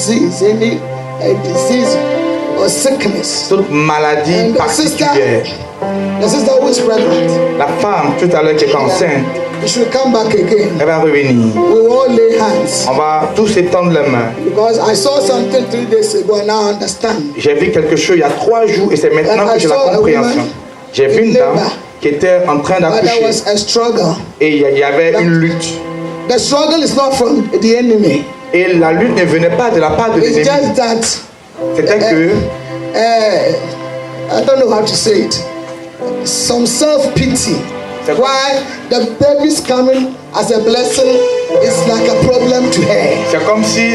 disease, any disease or sickness. Toute maladie particulière. The sister who is pregnant, La femme tout à l'heure qui est enceinte, you should come back again. elle va revenir. We will all lay hands. On va tous étendre les mains. Because I saw something 3 days ago and now I understand. J'ai vu quelque chose il y a 3 jours et c'est maintenant que j'ai la compréhension. J'ai vu une dame qui était en train But there d'accoucher was a struggle. et il y avait une lutte. The struggle is not from the enemy. Et la lutte ne venait pas de la part de It's l'ennemi. just that C'était que I don't know how to say it. Some self-pity. Why the baby's coming as a blessing is like a problem to her. c'est comme si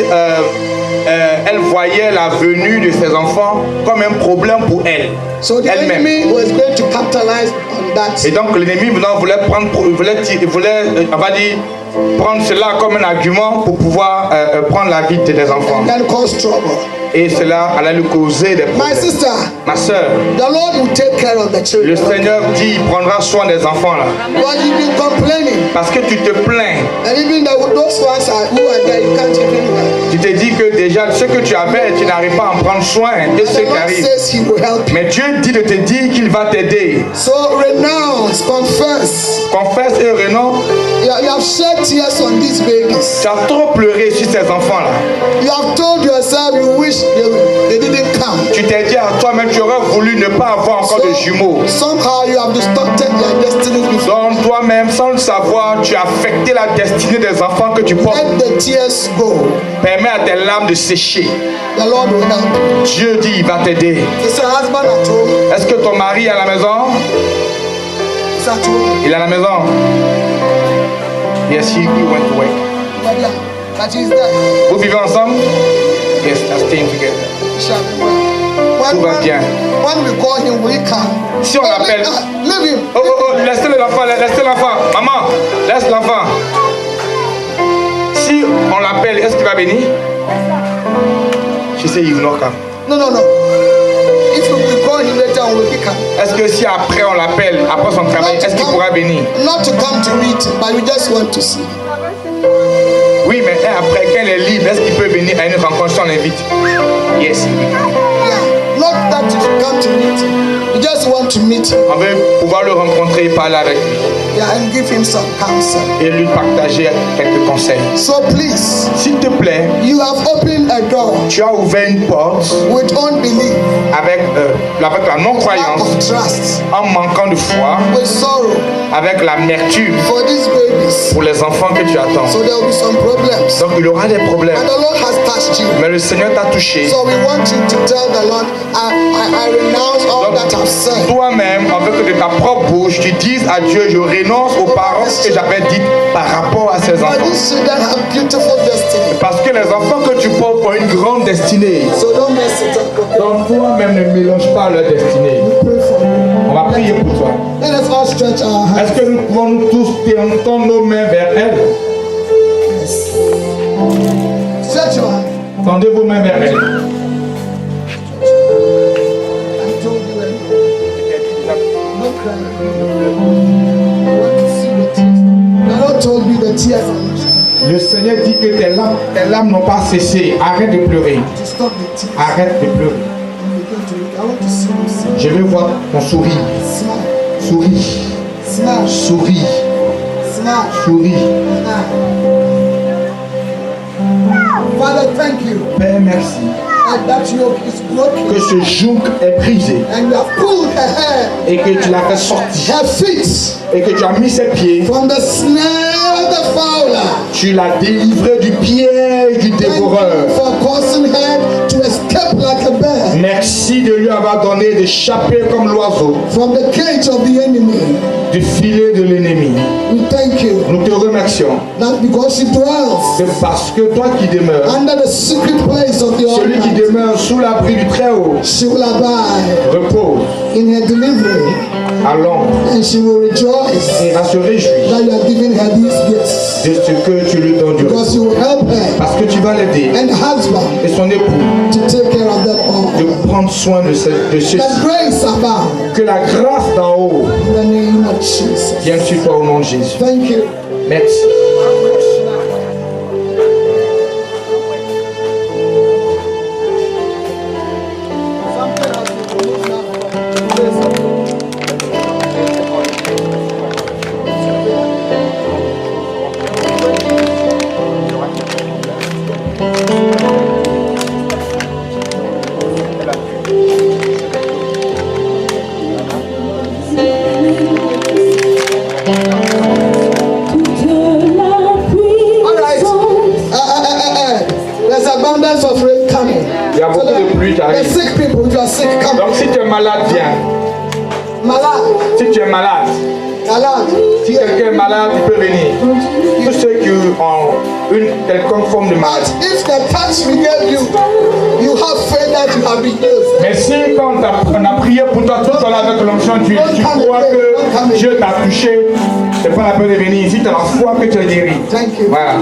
elle voyait la venue de ses enfants comme un problème pour elle. So the Elle-même. enemy was going to capitalize on that. Et donc l'ennemi maintenant voulait prendre, on va dire, prendre cela comme un argument pour pouvoir prendre la vie de tes enfants. And then cause trouble. Et cela allait lui causer des My problèmes. sister, Ma soeur, the Lord will take care of the le children. Seigneur dit il prendra soin des enfants là. But you've been complaining. Parce que tu te plains. And even those ones who are there, you can't even. Tu te dis que déjà ce que tu avais, tu n'arrives pas à en prendre soin. Et And ce the qui Lord arrive. says He will help you. Mais Dieu dit de te dire qu'il va t'aider. So renounce, confess. Confesse et renonce. You have shed tears on these babies. Tu as trop pleuré sur ces enfants là. You have told yourself you wish they didn't come. Tu t'es dit à toi-même, tu aurais voulu ne pas avoir encore de jumeaux. Somehow you have distorted their destiny before. Donc toi-même, sans le savoir, tu as affecté la destinée des enfants que tu portes. Let the tears go. Permets à tes larmes de sécher. The Lord will help you. Dieu dit, il va t'aider. Is your husband at home? Est-ce que ton mari est à la maison? Is at home? Il est à la maison? Yes, he went to work. But he's there. Vous vivez ensemble? Yes, they're staying together. He shall be well. Tout va bien. When we call him, we come. Si on l'appelle... Leave him. Oh, laissez l'enfant, laissez l'enfant. Maman, laisse l'enfant. Si on l'appelle, est-ce qu'il va venir? She said he will not come. No. If we call him later on, we come. Est-ce que si après on l'appelle, après son travail, est-ce qu'il pourra venir? Not to come to meet, but we just want to see. Oui, mais après, quand il est libre, est-ce qu'il peut venir à une rencontre si on l'invite? Yes. Yeah, not that you should come to meet him. You just want to meet him. On veut pouvoir le rencontrer et parler avec lui. Yeah, and give him some counsel. Et lui partager quelques conseils. So please, S'il te plaît, you have opened a door tu as ouvert une porte with unbelief, avec la lack non-croyance, of trust, en manquant de foi, with sorrow avec l'amertume for these babies. pour les enfants que tu attends. So there will be some problems. Donc il y aura des problèmes. And the Lord has touched you. Mais le Seigneur t'a touché. So we want you to tell the Lord, I renounce all that I've said. Toi-même, on veut que de ta propre bouche, tu dises à Dieu, je renonce aux paroles que j'avais dites par rapport à ces But enfants. these children have beautiful destiny. Parce que les enfants que tu portes ont une grande destinée. So don't mess it up. Okay? Donc toi-même ne mélange pas leur destinée. Pray for me. On va prier pour toi. Let us all stretch our hands. Est-ce que nous pouvons nous tous tendre nos mains vers elle? Stretch your hands. Tendez vos mains vers elle. I told you earlier. Don't cry. I want to see the tears. The Lord told me the tears are not Le Seigneur dit que tes larmes n'ont pas cessé. Arrête de pleurer. to stop the tears. Arrête de pleurer. I want to see you smile. Je veux voir ton sourire. Smile. Souris. Smile. Souris. Smile. Souris. Father, thank you Père, merci. that yoke is broken Que ce joug est brisé. and you have pulled her hair, Et que tu l'as fait sortir. her feet Et que tu as mis ses pieds. from the snare of the fowler. Tu l'as délivré du piège du Thank dévoreur. you for causing her to escape like a bird Merci de lui avoir donné d'échapper comme l'oiseau from the cage of the enemy. du filet de l'ennemi. We thank you Nous te remercions. that because she dwells C'est parce que toi qui demeures, under the secret place of the celui qui Almighty, demeure sous l'abri du Très-Haut, she will abide repose in her delivery, à l'ombre and she will rejoice et va se réjouir that you are giving her these gifts, de ce que tu lui donnes du repos. because you will help her Parce que tu vas l'aider and husband et son époux to take care of them all. de prendre soin de ceci. That grace abound Que la grâce d'en haut in the name of Jesus. vienne sur toi au nom de Jésus. Thank you. Merci. times of rain coming. Il y a beaucoup de pluie qui The arrive. sick people, you are sick, come. Donc si tu es malade, viens. Malade, Si tu es malade, malade. si quelqu'un est malade, il peut venir. Tous ceux qui ont une quelconque forme de But maladie. if the touch we gave you, you have faith that you have been healed. Mais si quand on a prié pour toi tout à l'heure avec l'onction, tu crois que Dieu t'a touché, c'est pas la peine de venir. Si tu as la foi que tu es guéri. Thank you. Voilà.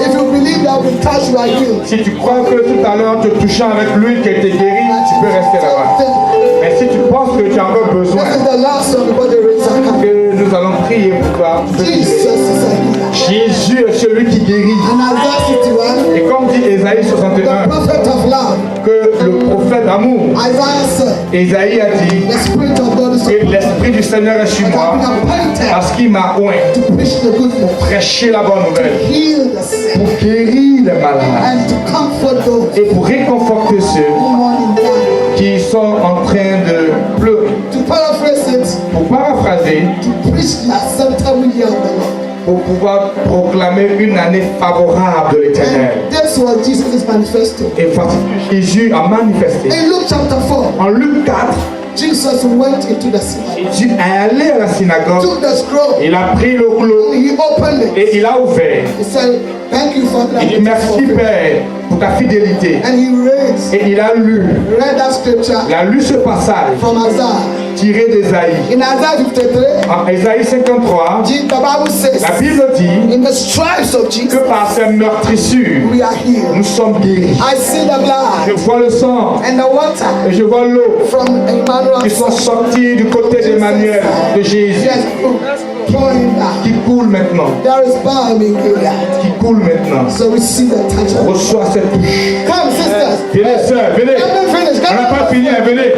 If you believe that with touch you are healed, Si tu crois que tout à l'heure te touchant avec l'huile qui était guérie, tu peux rester là-bas. Mais si tu penses que tu as encore besoin, this is the last one before the rains are coming. que nous allons prier pour toi. Jesus is a healer. Jésus est celui qui guérit. And Isaiah 61, Et comme dit Ésaïe the 61, prophet of love, que le prophète d'amour, Isaiah said, Ésaïe a dit the spirit of God is que l'Esprit du Seigneur est sur moi upon me, appointed parce qu'il m'a oint to preach the good news, prêcher la bonne nouvelle, heal the sick, pour guérir les malades and to comfort those et pour réconforter ceux who mourn in Zion. qui sont en train de pleurer. To paraphrase it, Pour paraphraser, to preach the acceptable year of the Lord. pour pouvoir proclamer une année favorable de l'Éternel. And that's what Jesus is manifesting. Et Jésus a manifesté. In Luke chapter 4, En Luc 4, Jesus went into the synagogue, Jésus est allé à la synagogue, took the scroll, il a pris le clos and he opened it. et il a ouvert. He said, thank you for that. Il dit merci Père pour ta fidélité. And he Et il a lu, read that scripture il a lu ce passage from Isaiah. tiré d'Ésaïe. In Isaiah 53, En Ésaïe 53, the Bible says, la Bible dit in the stripes of que Jesus, par ses meurtrissures, we are healed. nous sommes guéris. I see the Je blood vois le sang and the water et je vois l'eau from Emmanuel. qui sont sortis du côté d'Emmanuel, de Jésus, Yes, pouring down. qui coule maintenant, There is balm in Gilead. qui coule maintenant. So we see the touch of it. Reçois cette touche. Come, sisters. Venez, sœurs, venez. Let me finish. On n'a pas Come fini, hein, venez.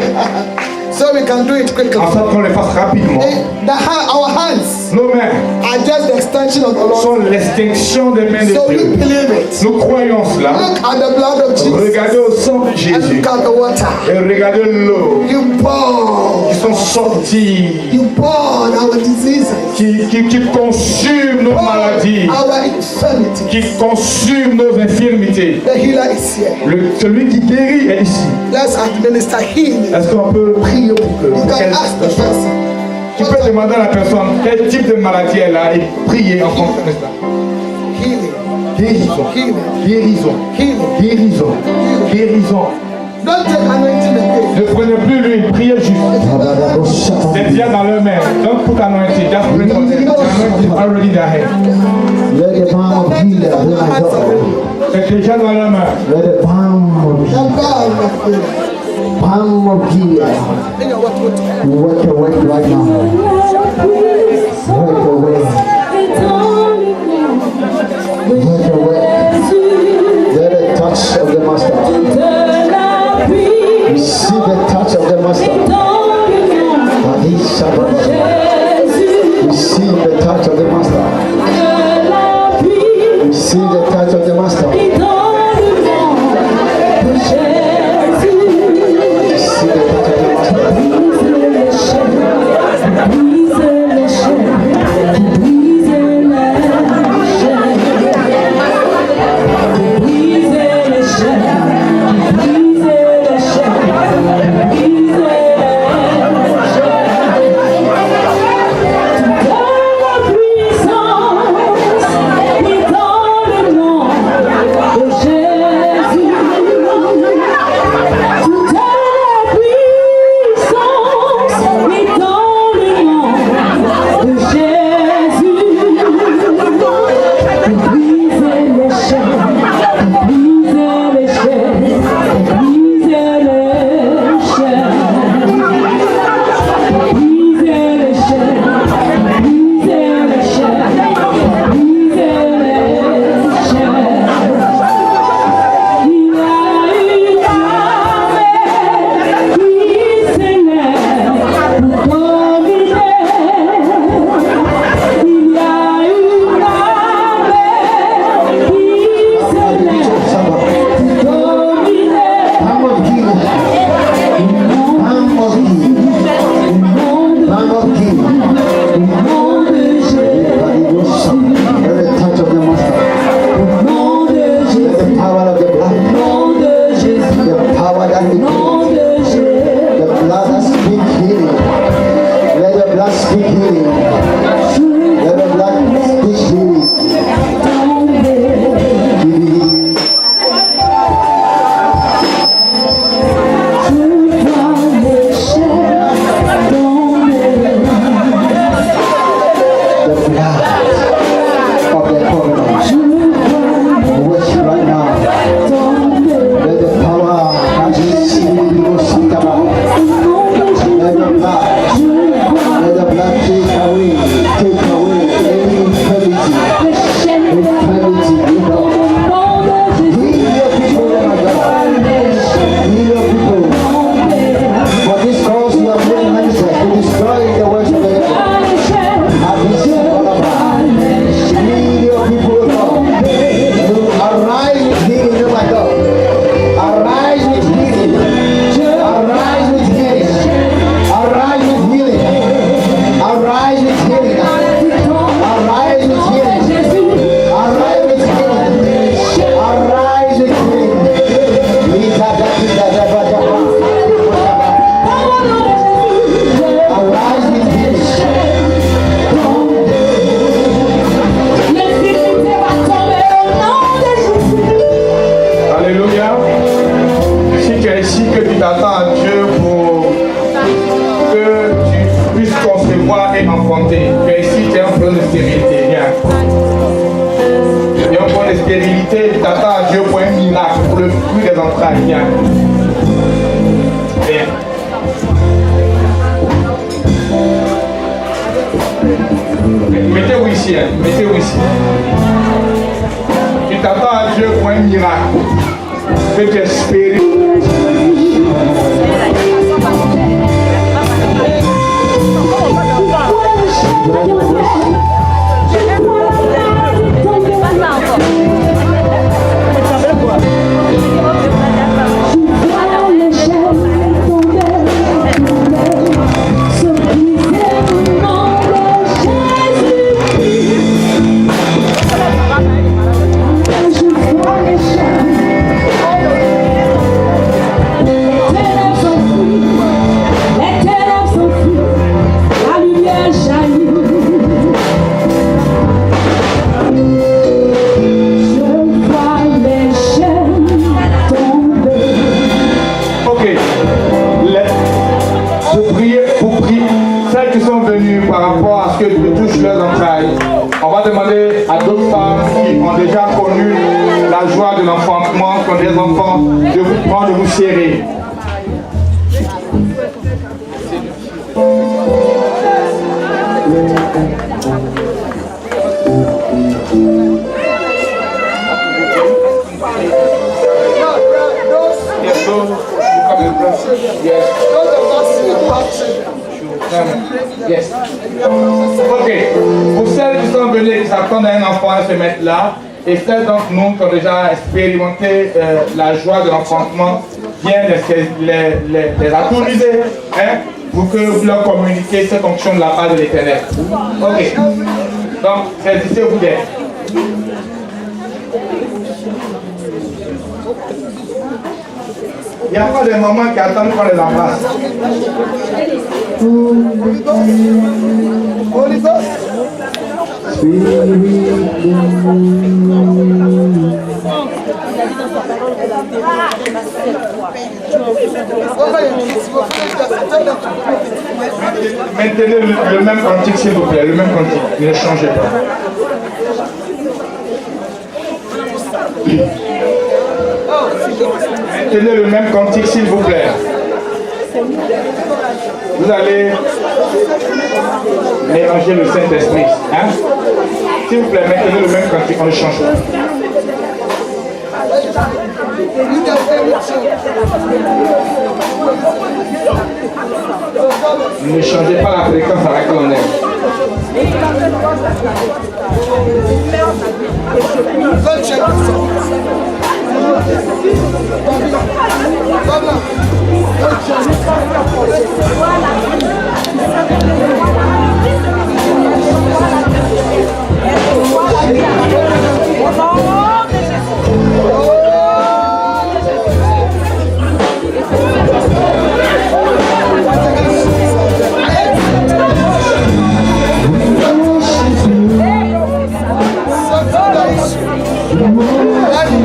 so we can do it quickly. En sorte qu'on le fasse rapidement. Our hands Nos mains are just the extension of the Lord. sont l'extinction des mains de So we Dieu. believe it. Nous croyons cela. Look at the blood of Jesus Regardez au sang de and Jésus look at the water. et regardez l'eau You pour. qui sont sorties, You pour our diseases. qui consument nos maladies, Our infirmity. qui consument nos infirmités. The healer is here. Celui qui guérit est ici. Let's administer healing. Est-ce qu'on peut prier pour You que can ask the person. tu peux demander à la personne quel type de maladie elle a et prier en fonction de ça. Healing. Guérison, Healing. guérison, Healing. guérison, guérison. Don't take anointing again. Ne prenez plus l'huile, priez juste. C'est déjà dans leur main. Don't put anointing, just pray for them. The anointing is already in their hand. Let the balm of healing heal my daughter. C'est déjà dans leur main. Let the balm of The healing, balm of healing. balm of healing, You know what? work away right now. Work away. Work away. Let the touch of the master. Receive the touch of the master. Receive the touch of the master. Receive the touch of the master. Receive the touch of the master. Alléluia. Si tu es ici, que tu t'attends à Dieu pour que tu puisses concevoir et enfanter. Tu es ici, tu es en plein de stérilité. Viens. Tu es en plein de stérilité, tu t'attends à Dieu pour un miracle, pour le fruit des entrailles. Viens. Viens. Mettez-vous ici, hein. Mettez-vous ici. Tu t'attends à Dieu pour un miracle. Que tu espères. Par rapport à ce que Dieu touche leurs entrailles, on va demander à d'autres femmes qui ont déjà connu la joie de l'enfantement, qui ont des enfants, de vous prendre, de vous serrer. Yes. Ok. Pour celles qui sont venues et qui s'attendent à un enfant à se mettre là, et celles d'entre nous qui ont déjà expérimenté la joie de l'enfantement, viennent les autoriser, hein, pour que vous leur communiquiez cette fonction de la part de l'Éternel. Ok. Donc, saisissez-vous d'elle. Il n'y a pas de mamans qui attendent qu'on les embrasse. Holy Ghost. Maintenez le même cantique, s'il vous plaît, le même cantique. Ne changez pas. Maintenez le même cantique, s'il vous plaît. Vous allez mélanger le Saint-Esprit. Hein? S'il vous plaît, maintenez le même cantique, on ne change pas. Ne changez pas la fréquence à laquelle on est. That is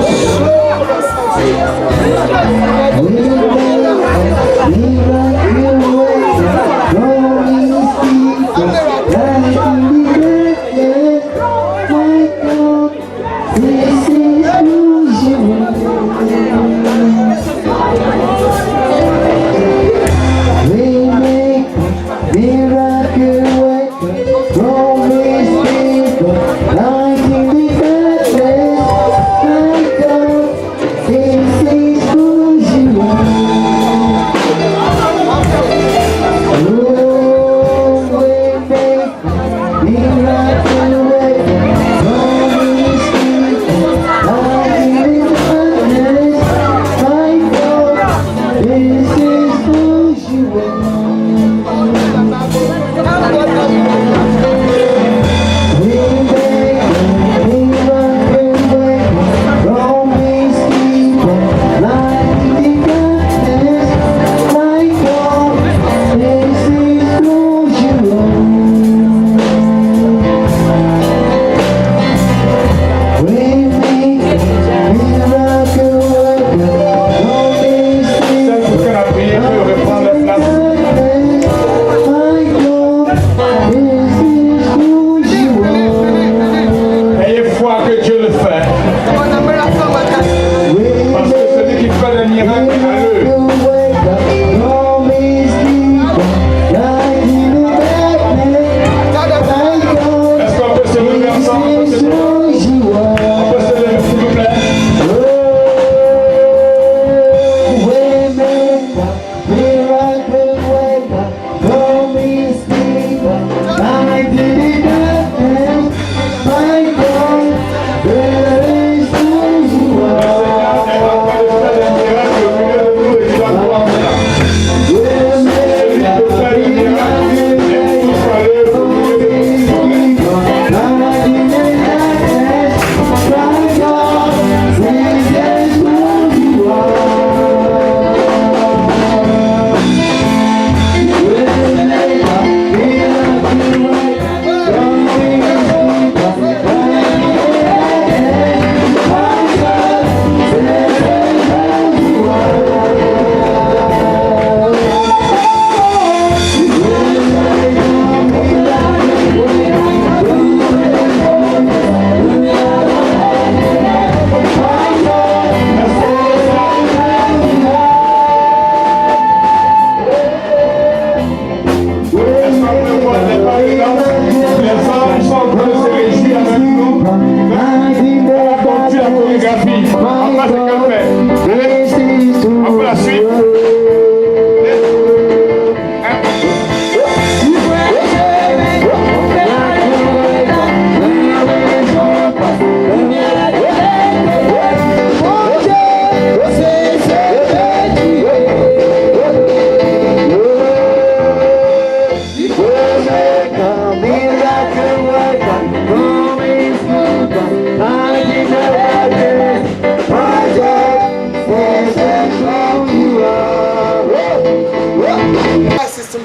system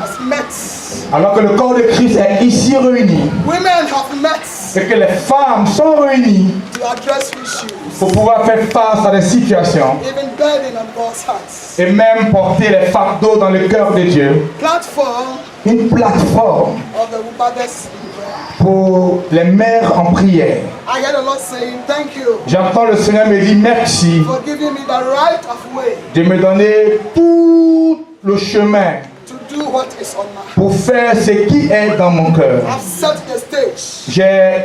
has met. Alors que le corps de Christ est ici réuni Women have met et que les femmes sont réunies to address issues, pour pouvoir faire face à des situations even burden on God's hearts. et même porter les fardeaux dans le cœur de Dieu. Platform Une plateforme of the mothers in prayer. pour les mères en prière. I hear the Lord saying, thank you J'entends le Seigneur me dire merci for giving me the right of way de me donner tout le chemin to do what is on my heart. pour faire ce qui est dans mon cœur. I've set the stage J'ai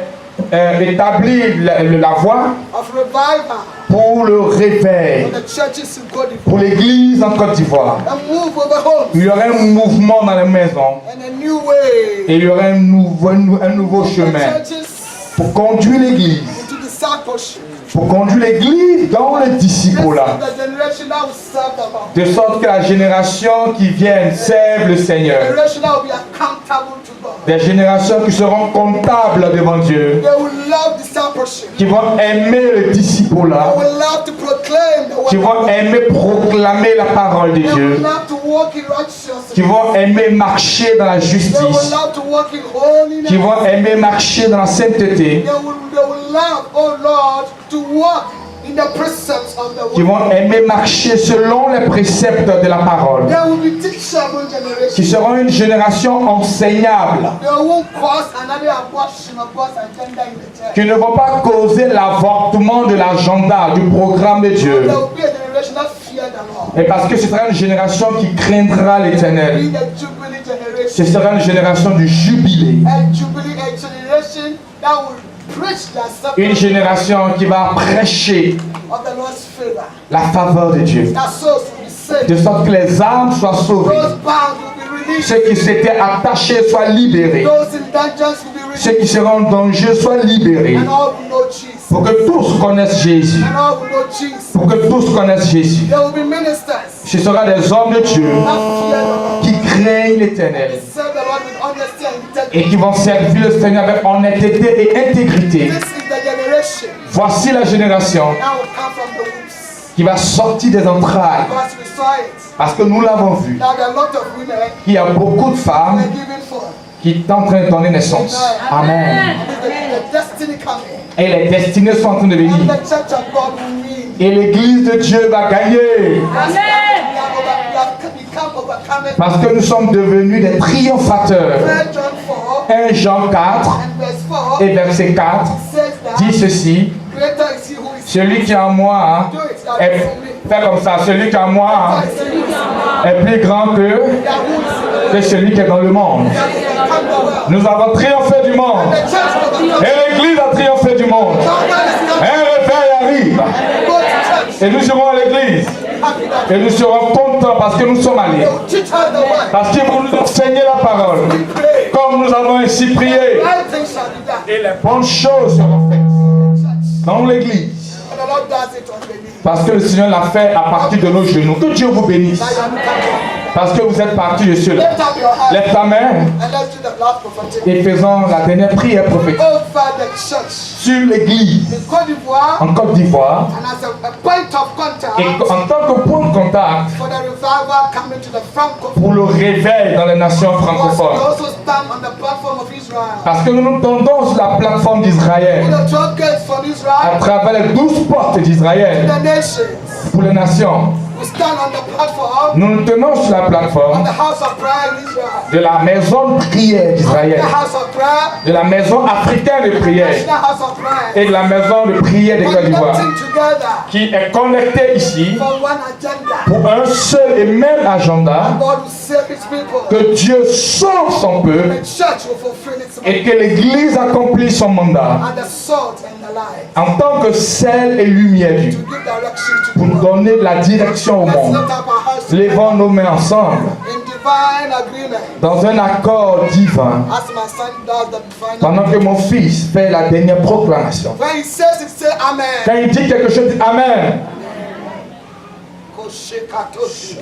établi la voie of revival pour le réveil, for the churches in Côte pour d'Ivoire. l'église en Côte d'Ivoire. A move over homes Il y aurait un mouvement dans les maisons and a new way et il y aurait un nouveau for chemin churches pour conduire l'église, into discipleship. pour conduire l'église dans le This is disciple-là. the generation that will serve the Lord. De sorte que la génération qui vient serve le The Seigneur. generation that will be accountable to God. Des générations qui seront comptables devant Dieu, They will love discipleship. qui vont aimer le They disciple-là, will love to proclaim the qui word. vont aimer proclamer la parole de They will Dieu, love to walk in righteousness. qui vont aimer marcher dans la They will justice, love to walk in holiness. qui vont aimer marcher dans la sainteté, They will love, oh Lord, to walk in the precepts of the qui word. vont aimer marcher selon les préceptes de la parole, They will be teachable qui generation. seront une génération enseignable, They won't cause another abortion of God's agenda in the church. qui ne vont pas causer l'avortement de l'agenda, du programme de Dieu. There will be a generation that fear the Lord. Et parce que ce sera une génération qui craindra l'Éternel. Be the Jubilee generation. Ce sera une génération du jubilé. A Jubilee, a generation that will preach the Une suffering génération qui va prêcher of the Lord's favor. la faveur de Dieu. That souls will be saved. De sorte que les âmes soient sauvées. Those bound will be released. Ceux qui s'étaient attachés soient libérés. Those in dungeons will be Ceux released. qui seront en danger soient libérés. And all will know Jesus. Pour que tous connaissent Jésus. And all will know Jesus. Pour que tous connaissent Jésus. There will be ministers Ce sera des hommes de Dieu that fear the Lord. qui craignent l'Éternel They serve the Lord with honesty and integrity. et qui vont servir le Seigneur avec honnêteté et intégrité. This is the generation Voici la génération that will come from the wombs. qui va sortir des entrailles. Because we saw it. Parce que nous l'avons vu. That a lot of women Il y a beaucoup de femmes were given for. qui sont en train de donner naissance. Amen. The destiny coming. Et les destinées sont en train de venir. And the church of God will win. Et l'église de Dieu va gagner. We have become overcomers. Parce que nous sommes devenus des triomphateurs. 1 John 4 1 Jean 4 and verse 4 et verset 4 says that dit ceci. greater is he who is Celui qui est en moi est, fait comme ça. Celui qui est en moi est plus grand que celui qui est dans le monde. Nous avons triomphé du monde. The church of the Et l'église a triomphé du monde. Un réveil arrive. go to church. Et nous serons à l'église. Happy that Et nous serons contents parce que nous sommes allés. they will teach us the word. Parce qu'ils vont nous enseigner la parole. Pray. Comme nous avons ainsi prié. Right things shall be done. Et les bonnes choses seront faites dans l'église. And the Lord does it on the knee. Parce que le Seigneur l'a fait à partir de nos genoux. Que Dieu vous bénisse. I am coming. Parce que vous êtes partis de cela. Lift up your hand Lève ta main and let's do the last prophetic. et faisons la dernière prière prophétique Over the church sur l'église in Côte d'Ivoire en Côte d'Ivoire. and as a point of contact Et en tant que point de contact for the revival coming to the Francophone. pour le réveil dans les nations We francophones. also stand on the platform of Israel. Parce que nous nous tendons sur la plateforme d'Israël, With the 12 gates from à Israel travers les 12 portes to d'Israël the nations. pour les nations. We stand on the platform Nous nous tenons sur la of plateforme the house of prayer in Israel. de la maison de prière The d'Israël, house of prayer, de la maison africaine de prière national house of prayer. et de la maison de prière de Côte d'Ivoire, Connecting together qui est connectée ici for one agenda. pour un seul et même agenda, God will save his people. que Dieu sauve son peuple The church will fulfill its et mission. que l'Église accomplisse son mandat And the salt and the light en tant que sel et lumière to Dieu, give direction to pour the world. donner la direction au Let's monde. lift up our hearts Levons nos mains ensemble in divine agreement dans un accord divin as my son does the divine pendant que mon fils fait la dernière proclamation. When he says it, say amen. Quand il dit quelque chose, dit Amen. Koshekatoshi.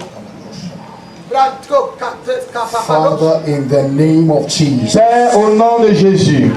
Branto kates kapapados. Father, in the name of Jesus, Père, au nom de Jésus,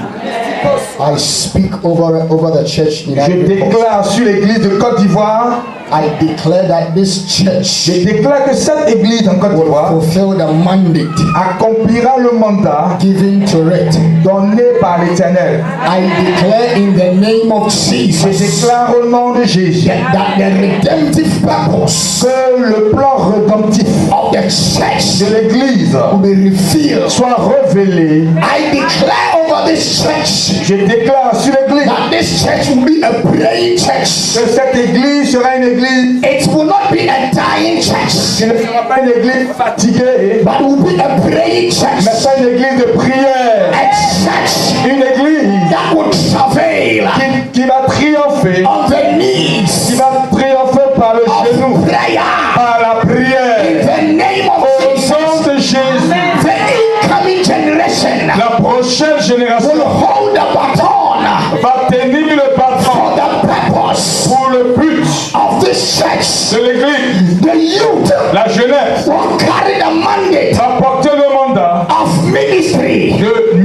I speak over the church in je Ivory Coast. déclare sur l'église de Côte d'Ivoire I declare that this church Je déclare que cette église en Côte will d'Ivoire fulfill the mandate accomplira le mandat given to it. donné par l'Éternel. I declare in the name of Je Jesus déclare au nom de Jésus that the redemptive purpose que le plan rédemptif of the church de l'église will be revealed. soit révélé. I declare over this church Je déclare sur l'église that this church will be a praying church. que cette église sera une église It will not be a dying church, qui ne sera pas une église fatiguée, but will be a praying church. mais pas une église de prière. A church Une église that will travail qui va triompher, on the knees qui va triompher par le genou, of prayer. par la In prière. the name of Au Jesus, nom de Jésus, the incoming generation la prochaine will génération hold the baton va tenir le for patron the purpose pour le but of this church. de l'église. The youth La jeunesse will carry the mandate va porter le mandat of ministry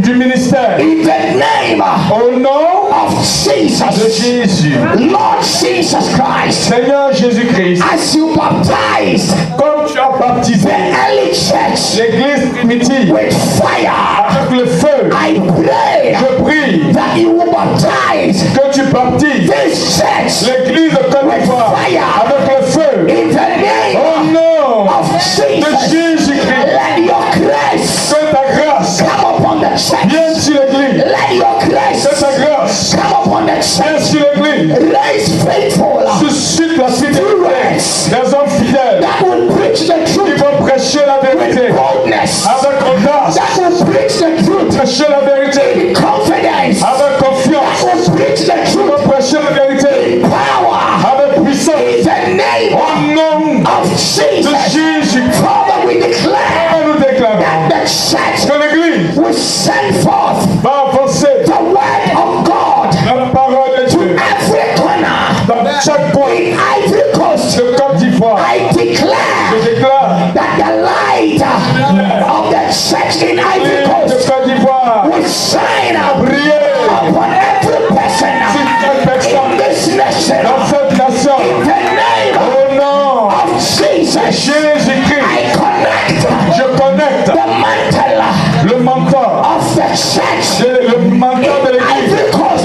du ministère. in the name Au nom of de Jesus. Jésus. Lord Jesus Christ, Seigneur Jésus-Christ, as you baptize comme tu as baptisé the early church l'église primitive with fire, avec le feu, I pray je prie that you will baptize que tu baptises this church l'église de Côte d'Ivoire avec le feu. in the name Au nom of de Jesus. Jésus-Christ, Let your grace que ta grâce come upon the church. vienne sur l'église. Let your Que grace ta grâce come upon the vienne church. sur l'église. Raise faithful Suscite la fidélité stewards des hommes fidèles that will preach the qui truth vont prêcher la vérité with boldness, avec audace, that will preach the truth prêcher la vérité in confidence, avec confiance, that will preach the qui truth vont prêcher la vérité in power. avec puissance. In the name Au nom of de Jesus, Jésus, Father, we declare nous déclarons that the church que l'Église will send forth va avancer the word of God la parole de Dieu every corner dans chaque coin in Ivory Coast. de Côte d'Ivoire. I Je declare déclare that the light of the church in Ivory l'Église de Coast Côte d'Ivoire will shine briller upon every person in this nation. dans cette nation. In the name Au nom of Jesus, Jésus-Christ, I connect je connecte the mantle le mentor, of the church le mentor de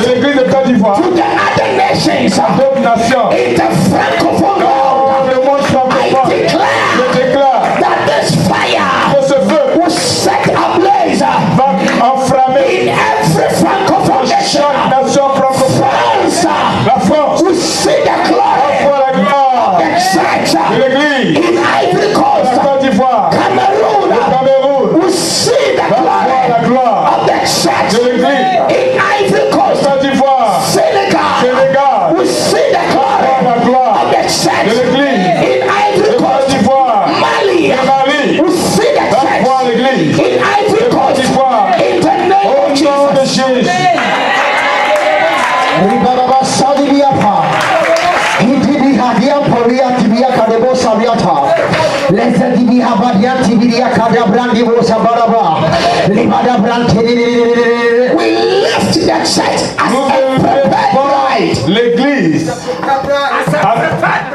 l'église de Côte d'Ivoire, to the other nations d'autres nations, in the francophone dans world. le monde I francophone. Je declare déclare that this fire que ce feu will set ablaze va enflammer in every francophone nation. chaque nation francophone. France La France will see the glory pour la gloire of the church de l'église in Ivory de Coast. la Côte d'Ivoire. Le Cameroon Cameroun will see the va voir la glory gloire of the church de l'église. in Ivory Coast. Côte d'Ivoire, Sénégal Sénégal will see the voir glory la gloire of the church de l'église. in Ivory De Côte Coast. d'Ivoire, Mali de Mali will see the va voir church l'église. in Ivory De Côte Coast d'Ivoire, in the name au of nom de Jesus. Jésus. Ribaraba Sadibiapa. Hidibiha Diaporia Tibia Kadebo Sabiata. Lesa Dibiha Badia Tibiria Kadabrandi Sabaraba. Libada Brantini. We lift the church as Nous a prepared bride. l'église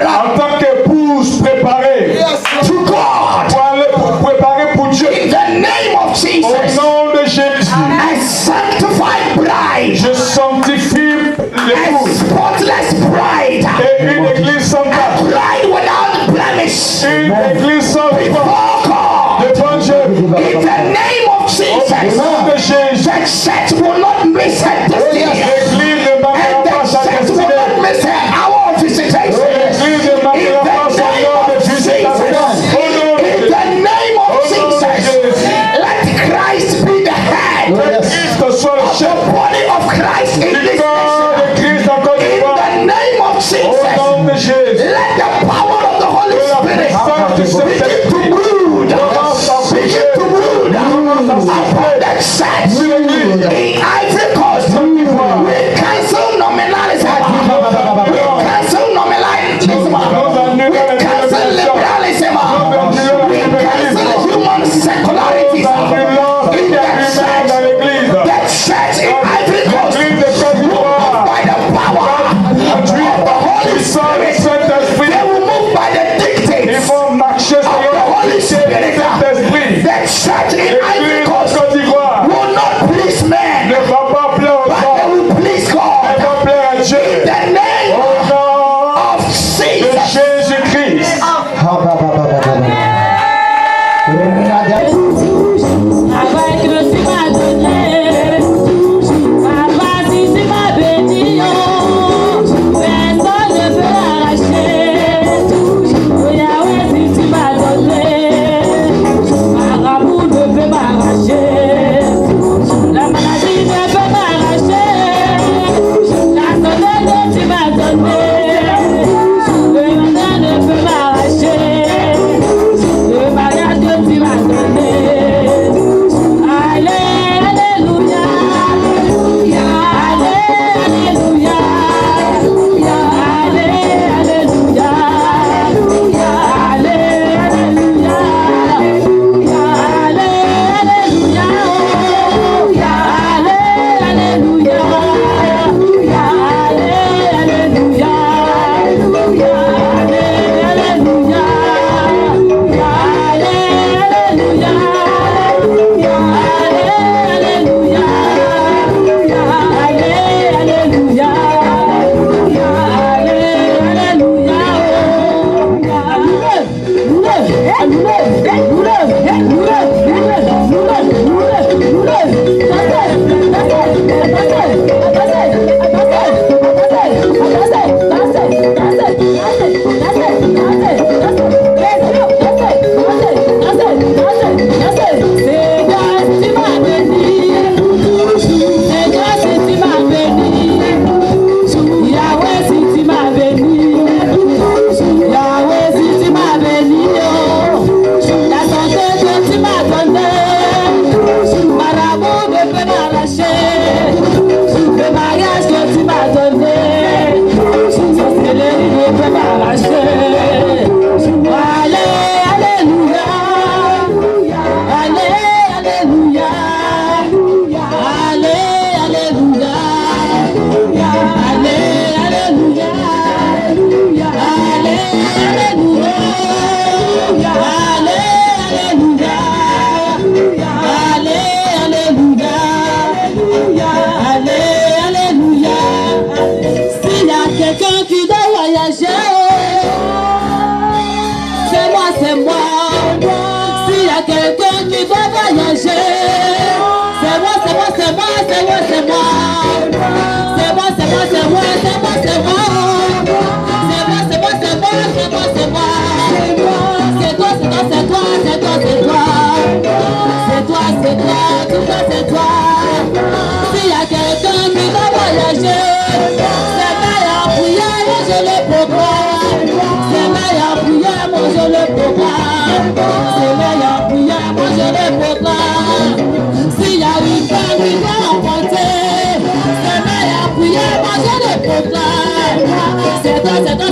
en tant qu'épouse préparée To God pour préparer pour Dieu. in the name of Au Jesus. nom de Jésus, A sanctified bride, je sanctifie a l'épouse spotless bride, et une église sans a tache, bride without blemish. une église sans faute Oh God, devant Dieu. in the name of Au Jesus, nom de Jésus, the church will not miss her destiny, l'église ne and manquera the pas sa church will destinée. not miss her hour of visitation. L'église ne In manquera pas the son name heure de of visitation. Jesus, Au nom de in Jésus, the name of Au nom de Jesus, Jésus. let Christ be the head. que Christ soit le The chef body of Christ in du this corps nation. de Christ en Côte In d'Ivoire. the name of Au nom Jesus, de Jésus, let the power of the Holy que la Spirit puissance du begin Saint-Esprit to move marcher selon la volonté de Saint-Esprit. The church in Ivory L'église Coast en Côte d'Ivoire will not please men, ne va pas plaire aux but they hommes, will please elle God. va plaire à Dieu. The name Au nom of de Jesus. Jésus-Christ.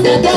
C'est toi,